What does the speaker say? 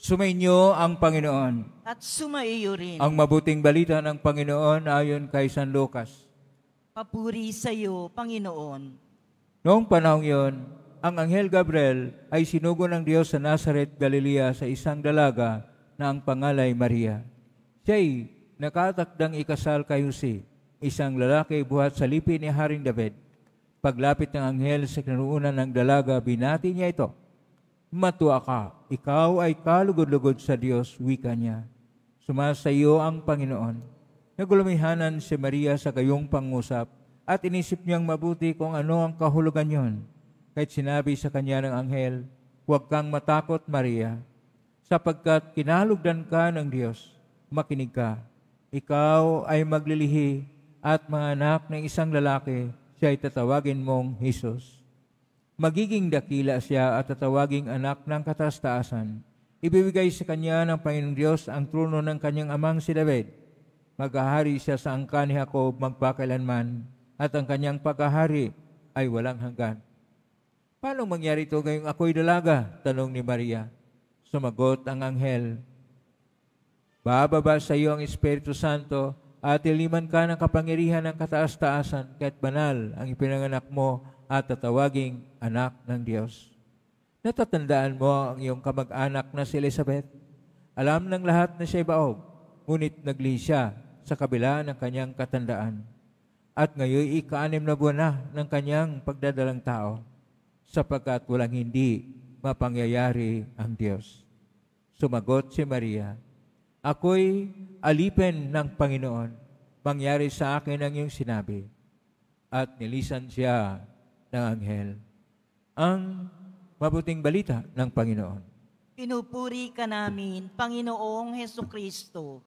Sumainyo ang Panginoon. At sumaiyo rin. Ang mabuting balita ng Panginoon ayon kay San Lucas. Papuri sa iyo, Panginoon. Noong panahong yon, ang Anghel Gabriel ay sinugo ng Diyos sa Nazareth, Galilea sa isang dalaga na ang pangalay Maria. Siya'y nakatakdang ikasal kay Jose, isang lalaki buhat sa lipi ni Haring David. Paglapit ng anghel sa kinuunan ng dalaga, binati niya ito. Matuwa ka, ikaw ay kalugod-lugod sa Diyos, wika niya. Sumasayo ang Panginoon. Nagulumihanan si Maria sa gayong pangusap at inisip niyang mabuti kung ano ang kahulugan yon. Kahit sinabi sa kanya ng anghel, huwag kang matakot, Maria, sapagkat kinalugdan ka ng Diyos. Makinig ka, ikaw ay maglilihi at manganak ng isang lalaki, siya ay tatawagin mong Jesus. Magiging dakila siya at tatawaging anak ng kataas-taasan. Ibibigay sa kanya ng Panginoong Diyos ang trono ng kanyang amang si David. Maghahari siya sa angkan ni Jacob magpakailanman, at ang kanyang paghahari ay walang hanggan. Paano mangyari ito ngayong ako'y dalaga? Tanong ni Maria. Sumagot ang anghel, bababa sa iyo ang Espiritu Santo at iliman ka ng kapangyarihan ng kataas-taasan, kahit banal ang ipinanganak mo at tatawaging anak ng Diyos. Natatandaan mo ang iyong kamag-anak na si Elizabeth. Alam ng lahat na siya'y baog, ngunit naglihi siya sa kabila ng kanyang katandaan. At ngayon ika-6 na buwan na ng kanyang pagdadalang tao, sapagkat walang hindi mapangyayari ang Diyos. Sumagot si Maria, ako'y alipin ng Panginoon, mangyari sa akin ang iyong sinabi. At nilisan siya ng anghel. Ang mabuting balita ng Panginoon. Pinupuri ka namin, Panginoong Hesukristo.